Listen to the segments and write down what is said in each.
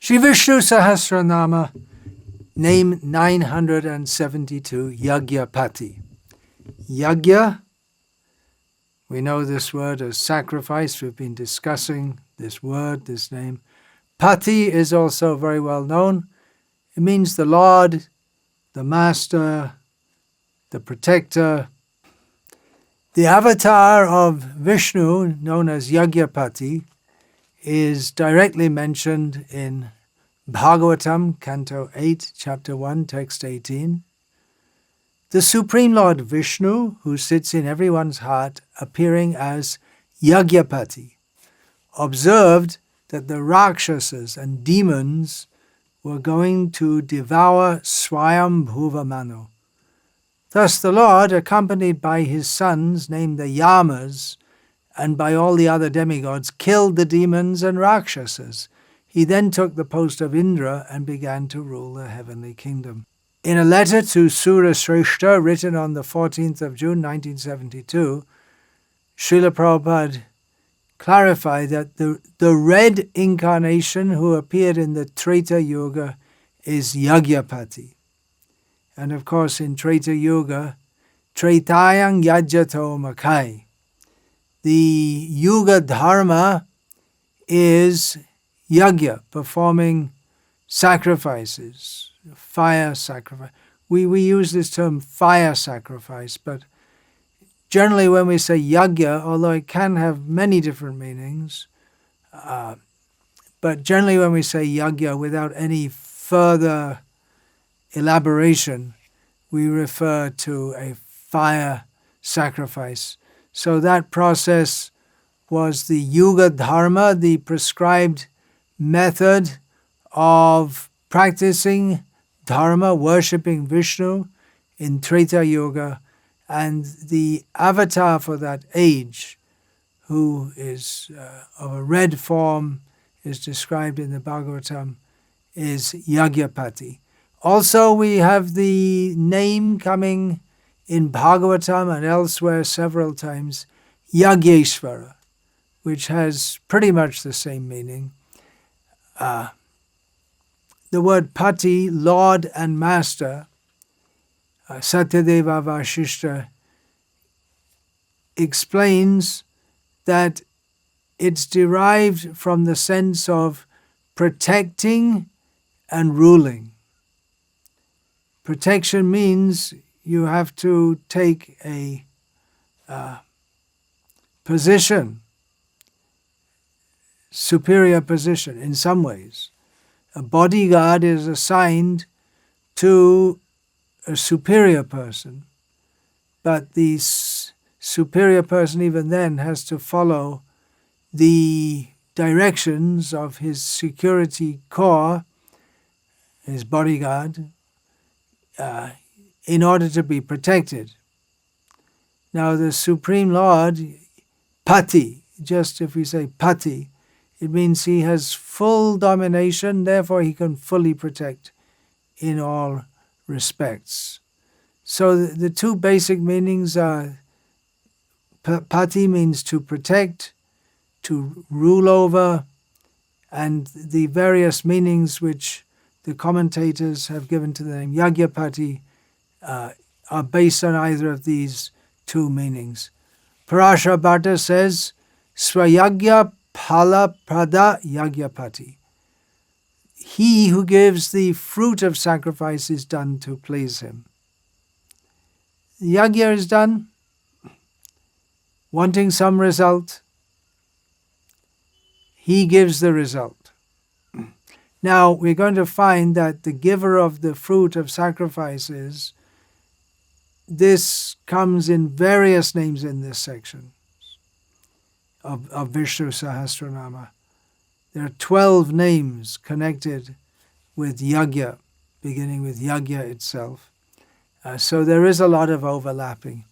Shri Vishnu Sahasranama, name 972, Yagyapati. Yagya, we know this word as sacrifice. We've been discussing this word, this name. Pati is also very well known. It means the Lord, the Master, the Protector. The avatar of Vishnu, known as Yagyapati, is directly mentioned in Bhagavatam, Canto 8, Chapter 1, Text 18. The Supreme Lord Vishnu, who sits in everyone's heart, appearing as Yagyapati, observed that the Rakshasas and demons were going to devour Swayambhuva Manu. Thus the Lord, accompanied by his sons, named the Yamas, and by all the other demigods, killed the demons and Rakshasas. He then took the post of Indra and began to rule the heavenly kingdom. In a letter to Sura Shrestha, written on the 14th of June 1972, Srila Prabhupada clarified that the red incarnation who appeared in the Treta Yuga is Yagyapati. And of course in Treta Yuga, Tretayang Yajyato Makai. The Yuga Dharma is Yagya, performing sacrifices, fire sacrifice. We use this term fire sacrifice, but generally when we say Yagya, although it can have many different meanings, but generally when we say Yagya without any further elaboration, we refer to a fire sacrifice. So that process was the Yuga Dharma, the prescribed method of practicing Dharma, worshipping Vishnu in Treta Yuga, and the avatar for that age, who is of a red form, is described in the Bhagavatam, is Yagyapati. Also, we have the name coming in Bhagavatam and elsewhere several times, Yagyeshvara, which has pretty much the same meaning. The word Pati, Lord and Master, Satyadeva Vasishta, explains that it's derived from the sense of protecting and ruling. Protection means you have to take a position, superior position in some ways. A bodyguard is assigned to a superior person, but the superior person even then has to follow the directions of his security corps, his bodyguard, in order to be protected. Now the Supreme Lord, Pati, just if we say Pati, it means he has full domination, therefore he can fully protect in all respects. So the two basic meanings are, Pati means to protect, to rule over, and the various meanings which the commentators have given to the name Yagyapati are based on either of these two meanings. Parashara Bhatta says, Swayagya Phala Prada Yagyapati. He who gives the fruit of sacrifice is done to please him. Yagya is done, wanting some result. He gives the result. Now, we're going to find that the giver of the fruit of sacrifices, this comes in various names in this section of Vishnu Sahasranama. There are 12 names connected with Yagya, beginning with Yagya itself. So there is a lot of overlapping.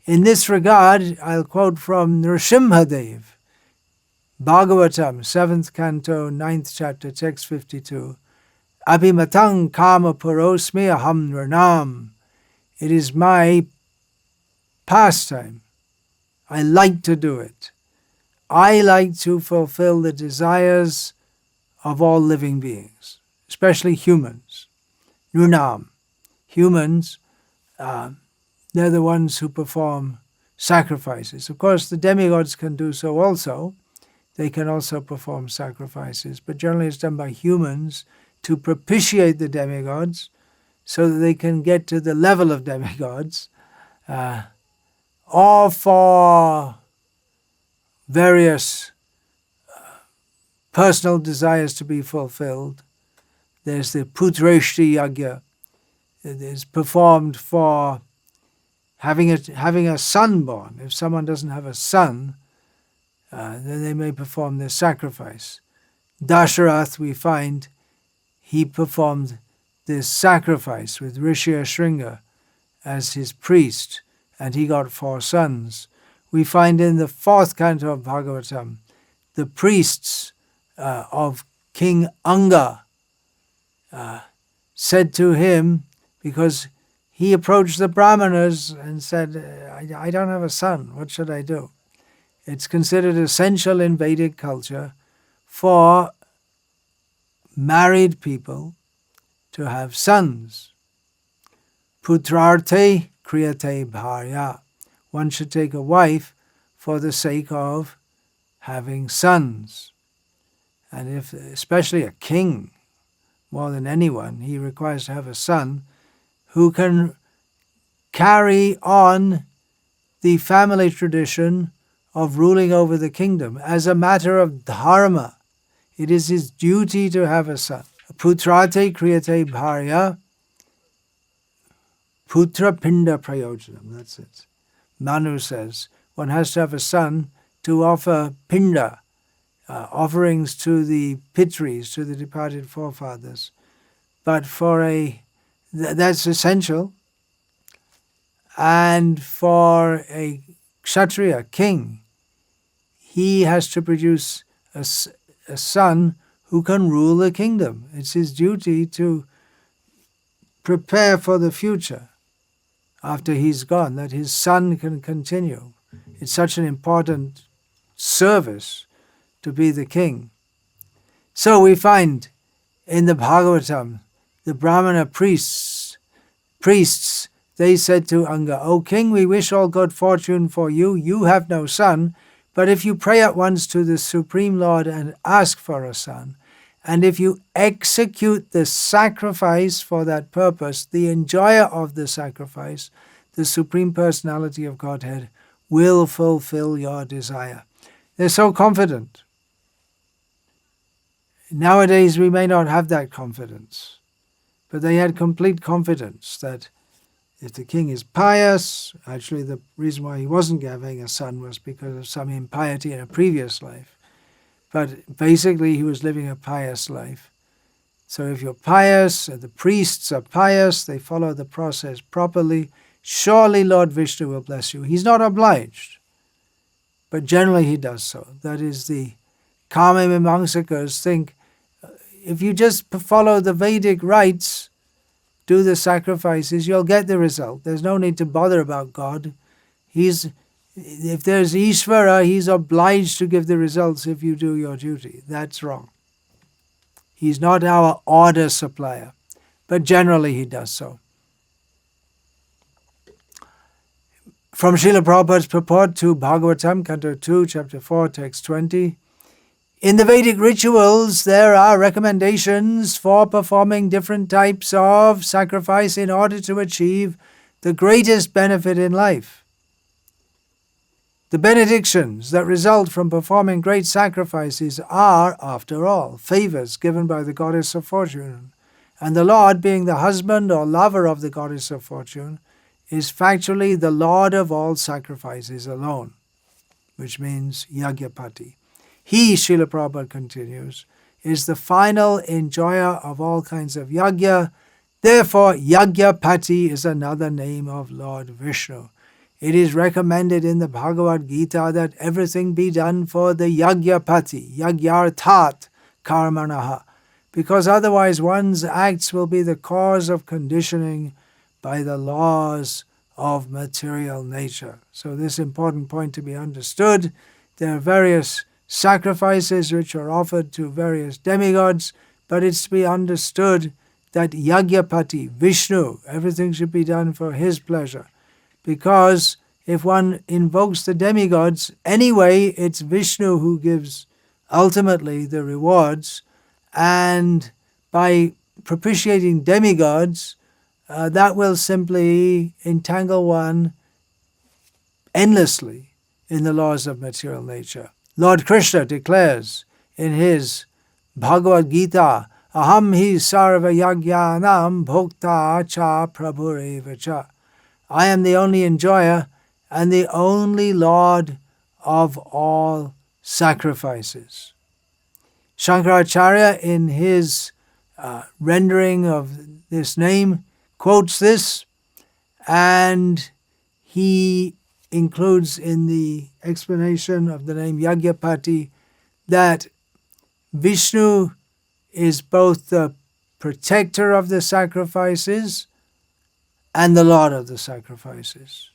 In this regard, I'll quote from Nrsimhadev, Bhagavatam, 7th Canto, 9th Chapter, Text 52. Abhimatang kama purosmi aham nranam. It is my pastime. I like to do it. I like to fulfill the desires of all living beings, especially humans. Nunam. Humans, they're the ones who perform sacrifices. Of course, the demigods can do so also. They can also perform sacrifices, but generally it's done by humans to propitiate the demigods so that they can get to the level of demigods, or for various personal desires to be fulfilled. There's the Putreshti Yagya. It is performed for having a son born. If someone doesn't have a son, then they may perform this sacrifice. Dasharath, we find, he performed this sacrifice with Rishya Shringa as his priest, and he got 4 sons. We find in the 4th canto of Bhagavatam, the priests of King Anga said to him, because he approached the Brahmanas and said, I don't have a son, what should I do? It's considered essential in Vedic culture for married people to have sons. Putrarte kriyate bharya. One should take a wife for the sake of having sons. And if, especially a king, more than anyone, he requires to have a son who can carry on the family tradition of ruling over the kingdom as a matter of dharma. It is his duty to have a son. Putrate kriyate bharya, putra pinda prayojanam, that's it. Manu says, one has to have a son to offer pinda, offerings to the pitris, to the departed forefathers. But that's essential. And for a kshatriya, king, he has to produce a son who can rule the kingdom. It's his duty to prepare for the future after he's gone, that his son can continue. It's such an important service to be the king. So we find in the Bhagavatam, the Brahmana priests, they said to Anga, O king, we wish all good fortune for you. You have no son, but if you pray at once to the Supreme Lord and ask for a son, and if you execute the sacrifice for that purpose, the enjoyer of the sacrifice, the Supreme Personality of Godhead, will fulfill your desire. They're so confident. Nowadays we may not have that confidence, but they had complete confidence that if the king is pious, actually the reason why he wasn't having a son was because of some impiety in a previous life. But basically he was living a pious life. So if you're pious, the priests are pious, they follow the process properly, surely Lord Vishnu will bless you. He's not obliged, but generally he does so. That is, the Kama Mimamsakas think, if you just follow the Vedic rites, do the sacrifices, you'll get the result. There's no need to bother about God. If there's Ishvara, he's obliged to give the results if you do your duty. That's wrong. He's not our order supplier, but generally he does so. From Srila Prabhupada's purport to Bhagavatam, Canto 2, Chapter 4, Text 20, in the Vedic rituals, there are recommendations for performing different types of sacrifice in order to achieve the greatest benefit in life. The benedictions that result from performing great sacrifices are, after all, favors given by the goddess of fortune, and the Lord, being the husband or lover of the goddess of fortune, is factually the Lord of all sacrifices alone, which means Yagyapati. He, Srila Prabhupada continues, is the final enjoyer of all kinds of yagya. Therefore, Yagyapati is another name of Lord Vishnu. It is recommended in the Bhagavad Gita that everything be done for the Yagyapati, Yagyartat Karmanaha, because otherwise one's acts will be the cause of conditioning by the laws of material nature. So this important point to be understood. There are various sacrifices which are offered to various demigods, but it's to be understood that Yagyapati, Vishnu, everything should be done for his pleasure. Because if one invokes the demigods, anyway, it's Vishnu who gives ultimately the rewards, and by propitiating demigods, that will simply entangle one endlessly in the laws of material nature. Lord Krishna declares in his Bhagavad Gita, Aham hi sarva yagyanam bhokta cha prabhureva cha. I am the only enjoyer and the only Lord of all sacrifices. Shankaracharya, in his rendering of this name, quotes this, and he includes in the explanation of the name Yagyapati that Vishnu is both the protector of the sacrifices and the Lord of the sacrifices.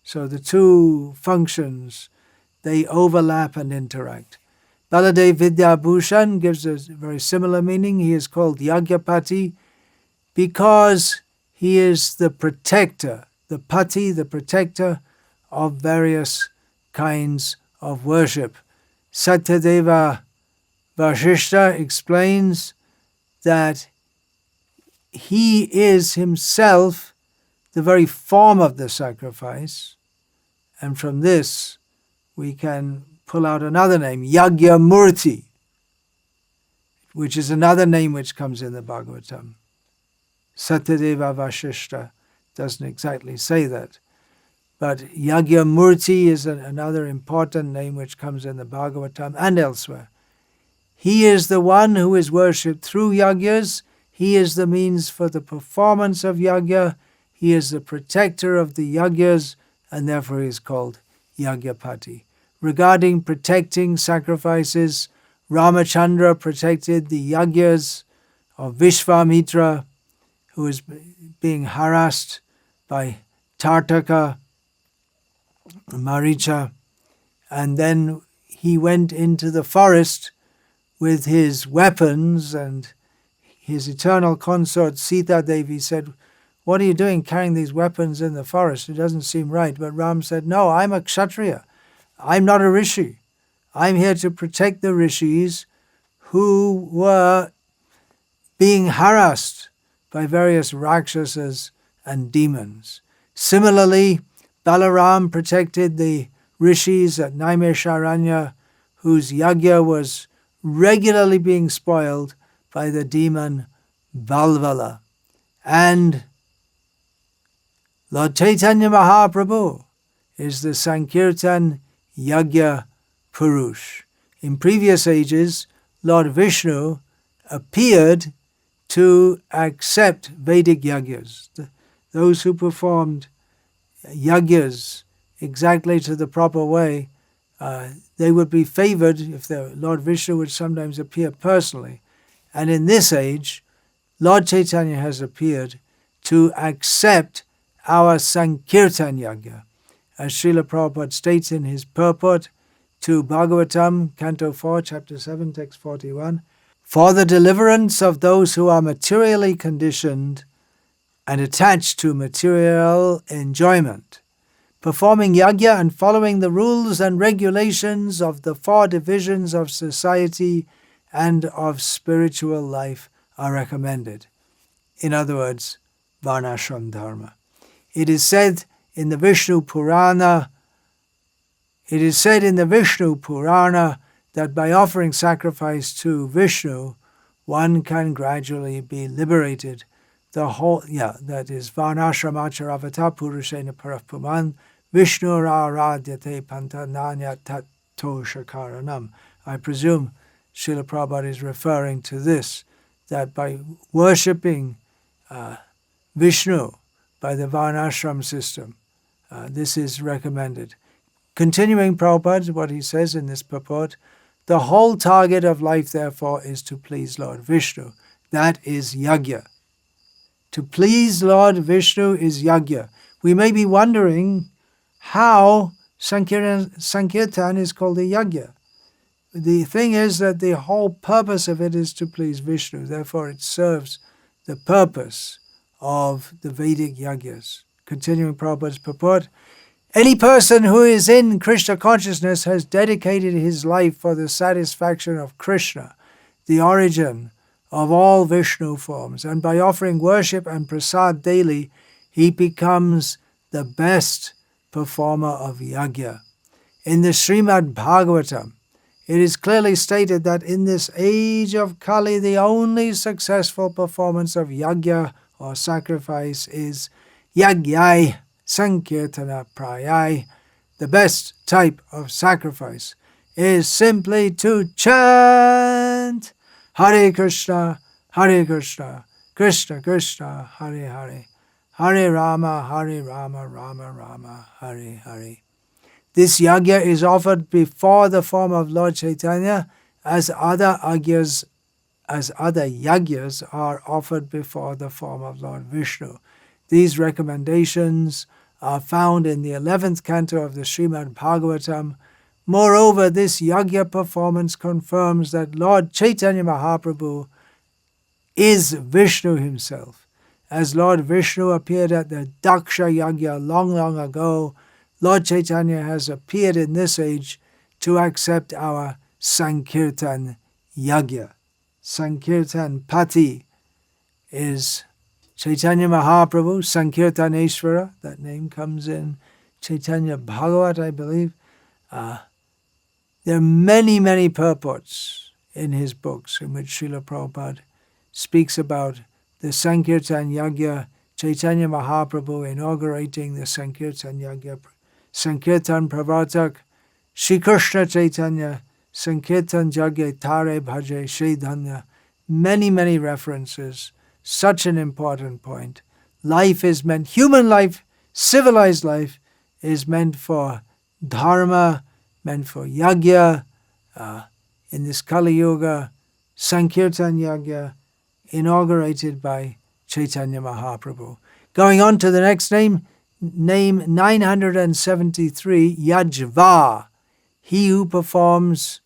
So the two functions, they overlap and interact. Baladev Vidyabhushan gives a very similar meaning. He is called Yagyapati because he is the protector, the pati, the protector of various kinds of worship. Satyadeva Vasishta explains that he is himself the very form of the sacrifice, and from this we can pull out another name, Yagyamurti, which is another name which comes in the Bhagavatam. Satyadeva Vasishta doesn't exactly say that, but Yagyamurti is another important name which comes in the Bhagavatam and elsewhere. He is the one who is worshipped through yagyas. He is the means for the performance of yagya. He is the protector of the yagyas, and therefore he is called Yagyapati. Regarding protecting sacrifices, Ramachandra protected the yagyas of Vishvamitra, who is being harassed by Tartaka, Maricha, and then he went into the forest with his weapons, and his eternal consort Sita Devi said, "What are you doing carrying these weapons in the forest? It doesn't seem right." But Ram said, "No, I'm a Kshatriya. I'm not a rishi. I'm here to protect the rishis who were being harassed by various rakshasas and demons." Similarly, Balaram protected the rishis at Naimesharanya, whose yagya was regularly being spoiled by the demon Valvala. And Lord Chaitanya Mahaprabhu is the Sankirtan Yagya Purush. In previous ages, Lord Vishnu appeared to accept Vedic yagyas. Those who performed yagyas exactly to the proper way, they would be favored if the Lord Vishnu would sometimes appear personally. And in this age, Lord Chaitanya has appeared to accept our Sankirtan Yagya. As Srila Prabhupada states in his purport to Bhagavatam, Canto 4, Chapter 7, Text 41, "For the deliverance of those who are materially conditioned and attached to material enjoyment, performing yagya and following the rules and regulations of the 4 divisions of society and of spiritual life are recommended." In other words, Varnashram Dharma. It is said in the Vishnu Purana that by offering sacrifice to Vishnu, one can gradually be liberated. That is Varnashramacharavatar Purushena Parapuman Vishnu Aradyate Pantananya Tattoshakaranam. I presume Srila Prabhupada is referring to this, that by worshipping Vishnu by the Varnashram system, this is recommended. Continuing Prabhupada, what he says in this purport, the whole target of life, therefore, is to please Lord Vishnu. That is yagya. To please Lord Vishnu is yagya. We may be wondering how Sankirtan is called a yagya. the thing is that the whole purpose of it is to please Vishnu. Therefore, it serves the purpose of the Vedic yagyas. Continuing Prabhupada's purport, any person who is in Krishna consciousness has dedicated his life for the satisfaction of Krishna, the origin of all Vishnu forms, and by offering worship and prasad daily, he becomes the best performer of yagya. In the Srimad Bhagavatam, it is clearly stated that in this age of Kali, the only successful performance of yagya or sacrifice is yagyai sankirtana prayai. The best type of sacrifice is simply to chant Hare Krishna, Krishna Krishna, Hare Hare, Hare Rama, Rama Rama, Hare Hare. This yagya is offered before the form of Lord Chaitanya, as other yagyas are offered before the form of Lord Vishnu. These recommendations are found in the 11th canto of the Srimad Bhagavatam. Moreover, this yagya performance confirms that Lord Chaitanya Mahaprabhu is Vishnu himself. As Lord Vishnu appeared at the Daksha Yagya long, long ago, Lord Chaitanya has appeared in this age to accept our Sankirtan Yagya. Sankirtan Pati is Chaitanya Mahaprabhu, Sankirtaneshwara. That name comes in Chaitanya Bhagavat, I believe. There are many, many purports in his books in which Srila Prabhupada speaks about the Sankirtan Yagya, Chaitanya Mahaprabhu inaugurating the Sankirtan Yagya, Sankirtan Pravartak, Shri Krishna Chaitanya, Sankirtan Jagya Tare Bhaje Shaidhanya. Many, many references. Such an important point. Life is meant, human life, civilized life, is meant for dharma, meant for yagya. In this Kali Yuga, Sankirtan Yagya, inaugurated by Chaitanya Mahaprabhu. Going on to the next name 973, Yajva, he who performs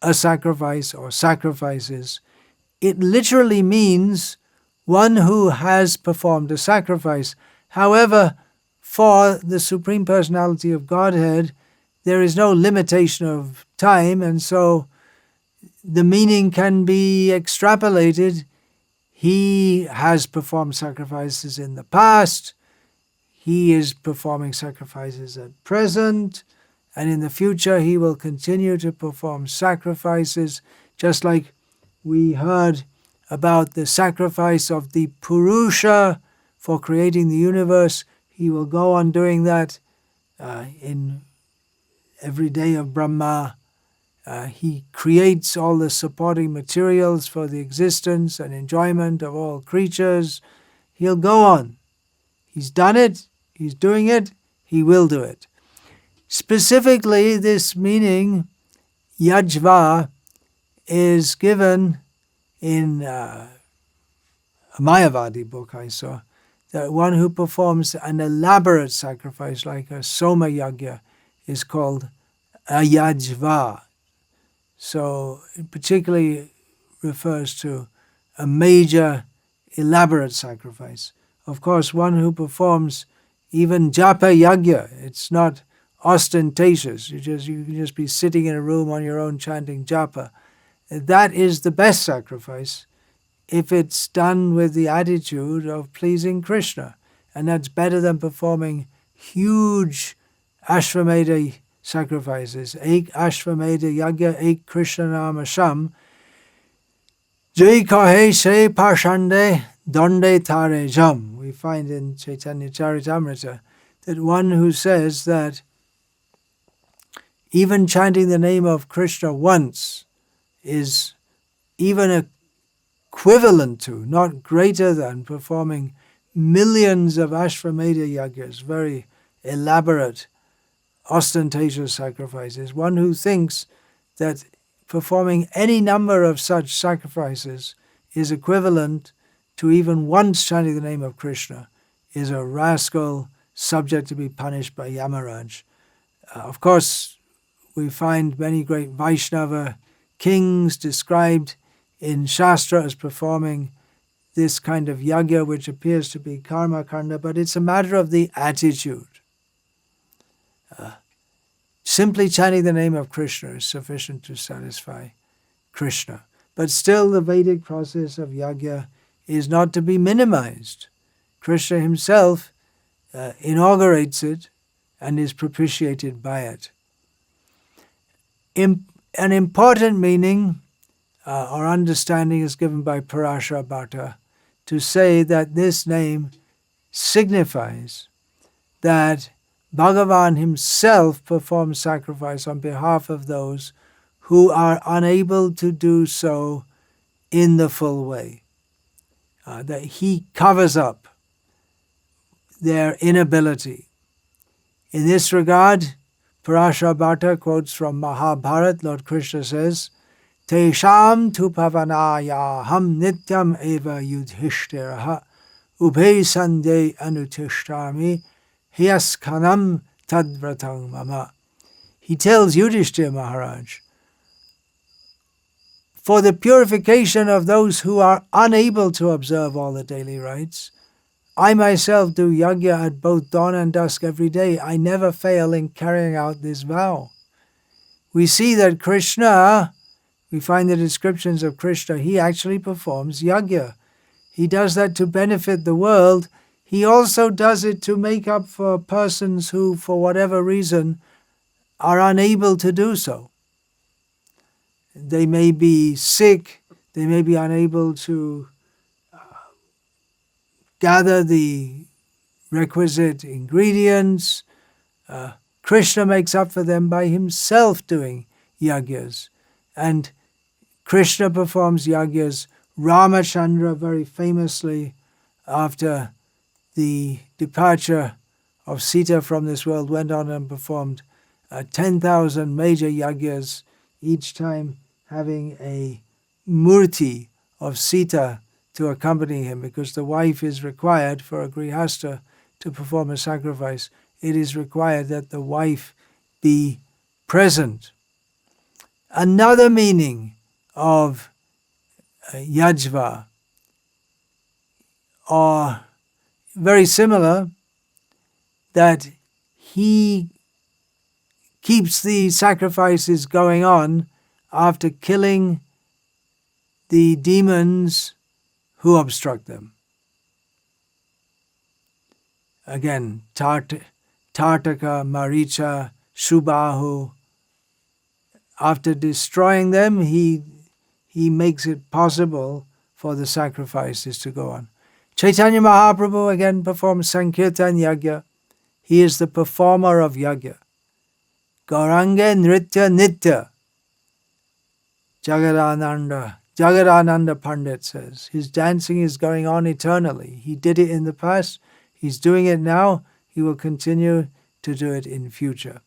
a sacrifice or sacrifices. It literally means one who has performed a sacrifice. However, for the Supreme Personality of Godhead, there is no limitation of time, and so the meaning can be extrapolated. He has performed sacrifices in the past, he is performing sacrifices at present, and in the future he will continue to perform sacrifices, just like we heard about the sacrifice of the Purusha for creating the universe. He will go on doing that in every day of Brahma. He creates all the supporting materials for the existence and enjoyment of all creatures. He'll go on. He's done it. He's doing it. He will do it. Specifically, this meaning, Yajva, is given in a Mayavadi book I saw, that one who performs an elaborate sacrifice like a Soma Yagya is called a Yajva. So it particularly refers to a major, elaborate sacrifice. Of course, one who performs even Japa Yagya, it's not ostentatious. You can just be sitting in a room on your own chanting Japa. That is the best sacrifice if it's done with the attitude of pleasing Krishna. And that's better than performing huge Ashvamedha sacrifices. Ek Ashvamedha Yagya, Ek Krishna Nama Sham, Jai Kahe Se Pashande, Donde Tare Jam. We find in Chaitanya Charitamrita that one who says that even chanting the name of Krishna once is even equivalent to, not greater than, performing millions of Ashvamedha Yagyas, very elaborate, ostentatious sacrifices. One who thinks that performing any number of such sacrifices is equivalent to even once chanting the name of Krishna is a rascal subject to be punished by Yamaraj. Of course, we find many great Vaishnava kings described in Shastra as performing this kind of yajna, which appears to be karma kanda, but it's a matter of the attitude. Simply chanting the name of Krishna is sufficient to satisfy Krishna. But still, the Vedic process of yajna is not to be minimized. Krishna himself inaugurates it and is propitiated by it. An important meaning or understanding is given by Parashara Bhatta to say that this name signifies that Bhagavan himself performs sacrifice on behalf of those who are unable to do so in the full way. That he covers up their inability. In this regard, Parashara Bhatta quotes from Mahabharata. Lord Krishna says, Tesham tu pavanaya ham nityam eva yudhishthiraha ubhe sande anutishtami hyaskanam tadvratang mama. He tells Yudhishthira Maharaj, for the purification of those who are unable to observe all the daily rites, I myself do yajna at both dawn and dusk every day. I never fail in carrying out this vow. We see that Krishna, we find the descriptions of Krishna, he actually performs yajna. He does that to benefit the world. He also does it to make up for persons who, for whatever reason, are unable to do so. They may be sick, they may be unable to gather the requisite ingredients. Krishna makes up for them by himself doing yajnas. And Krishna performs yajnas. Ramachandra, very famously, after the departure of Sita from this world, went on and performed 10,000 major yajnas, each time having a murti of Sita to accompany him, because the wife is required for a grihasta to perform a sacrifice. It is required that the wife be present. Another meaning of yajva, or very similar, that he keeps the sacrifices going on after killing the demons who obstruct them. Again, Tartaka, Maricha, Shubahu. After destroying them, he makes it possible for the sacrifices to go on. Chaitanya Mahaprabhu again performs Sankirtan Yajna. He is the performer of Yajna. Gauranga Nritya Nitya. Jagadananda Pandit says, his dancing is going on eternally. He did it in the past, he's doing it now, he will continue to do it in future.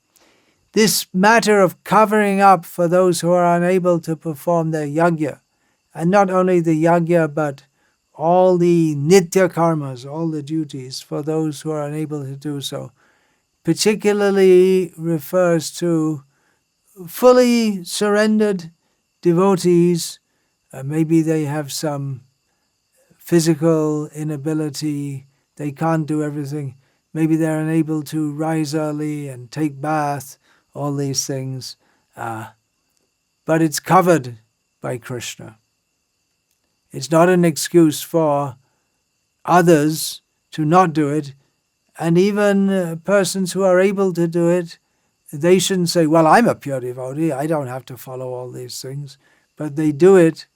This matter of covering up for those who are unable to perform their yajna, and not only the yajna, but all the nitya karmas, all the duties for those who are unable to do so, particularly refers to fully surrendered devotees. Maybe they have some physical inability, they can't do everything. Maybe they're unable to rise early and take bath, all these things. But it's covered by Krishna. It's not an excuse for others to not do it. And even persons who are able to do it, they shouldn't say, well, I'm a pure devotee, I don't have to follow all these things. But they do it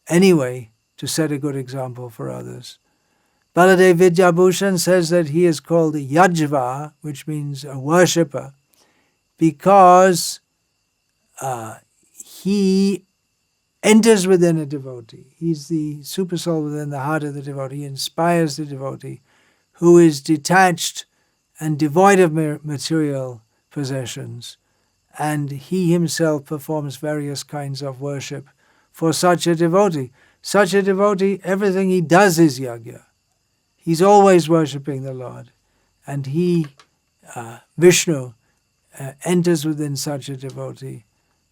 anyway to set a good example for others. Baladev Vidyabhushan says that he is called a yajva, which means a worshipper, because he enters within a devotee. He's the supersoul within the heart of the devotee. He inspires the devotee who is detached and devoid of material possessions. And he himself performs various kinds of worship for such a devotee. Such a devotee, everything he does is yajna. He's always worshipping the Lord. And he, Vishnu, enters within such a devotee,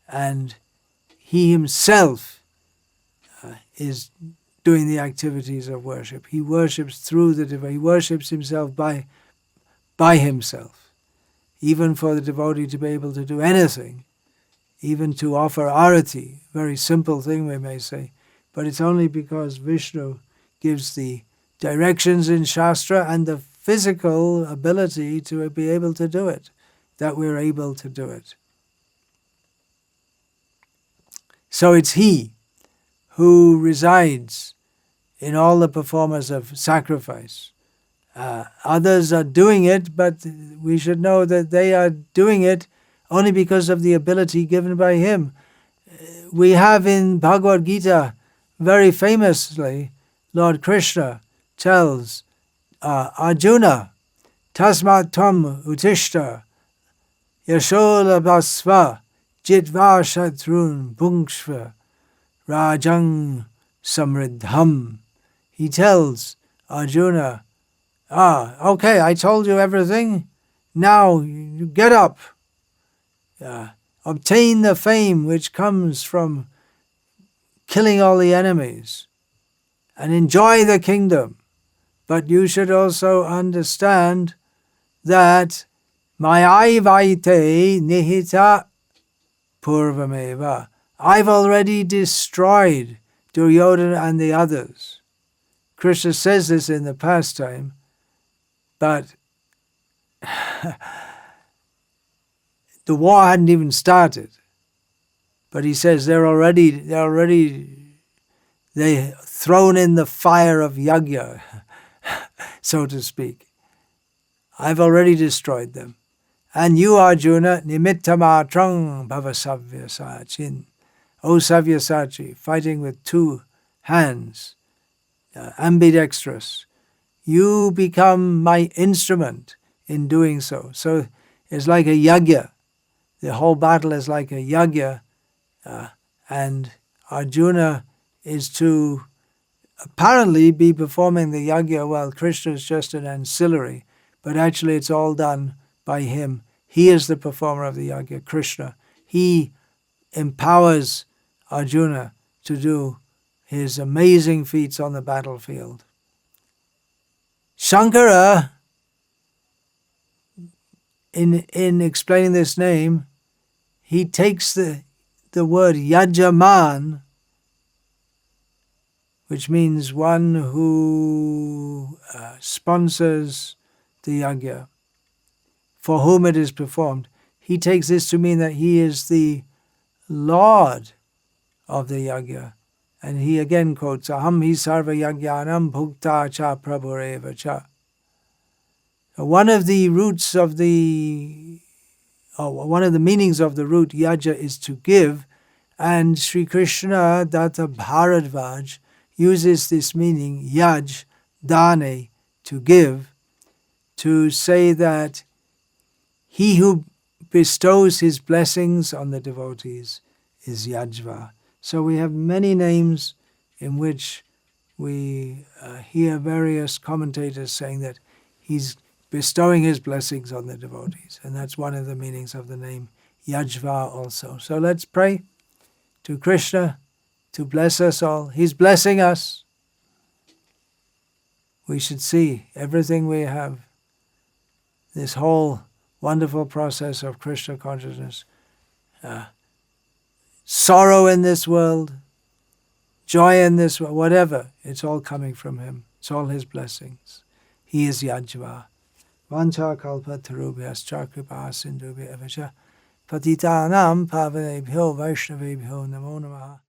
and he himself is doing the activities of worship. He worships through the devotee. He worships himself by himself. Even for the devotee to be able to do anything, even to offer arati, very simple thing we may say, but it's only because Vishnu gives the directions in Shastra and the physical ability to be able to do it, that we're able to do it. So it's he who resides in all the performers of sacrifice. Others are doing it, but we should know that they are doing it only because of the ability given by him. We have in Bhagavad Gita, very famously, Lord Krishna tells Arjuna, Tasmat Tvam Utishta Yashola Basva Jitva Shatrun Bhungshva Rajang Samriddham. He tells Arjuna, okay, I told you everything. Now you get up. Obtain the fame which comes from killing all the enemies and enjoy the kingdom. But you should also understand that Mayavaite Nihita Purvameva. I've already destroyed Duryodhana and the others. Krishna says this in the pastime, but the war hadn't even started. But he says they're thrown in the fire of yagya, so to speak. I've already destroyed them. And you, Arjuna, nimittamatrang bhavasavyasachin. O Savyasachi, fighting with two hands, ambidextrous. You become my instrument in doing so. So it's like a yagya. The whole battle is like a yagya. And Arjuna is to apparently be performing the yagya while Krishna is just an ancillary. But actually it's all done by him. He is the performer of the yagya, Krishna. He empowers Arjuna to do his amazing feats on the battlefield. Shankara, in explaining this name, he takes the word yajaman, which means one who sponsors the yagya, for whom it is performed. He takes this to mean that he is the Lord of the yagya. And he again quotes, Aham hi sarva yagyanam bhukta cha prabhureva cha. One of the roots of one of the meanings of the root yaja is to give, and Sri Krishna Datta Bharadvaj uses this meaning, yaj, dane, to give, to say that he who bestows his blessings on the devotees is yajva. So we have many names in which we hear various commentators saying that he's bestowing his blessings on the devotees. And that's one of the meanings of the name Yajva also. So let's pray to Krishna to bless us all. He's blessing us. We should see everything we have, this whole wonderful process of Krishna consciousness, sorrow in this world, joy in this world, whatever, it's all coming from him. It's all his blessings. He is Yajva. Vancha kalpa tarubhyascha kripa sindhubhya evacha patitanam pavanebhyo vaishnavebhyo namo namaha.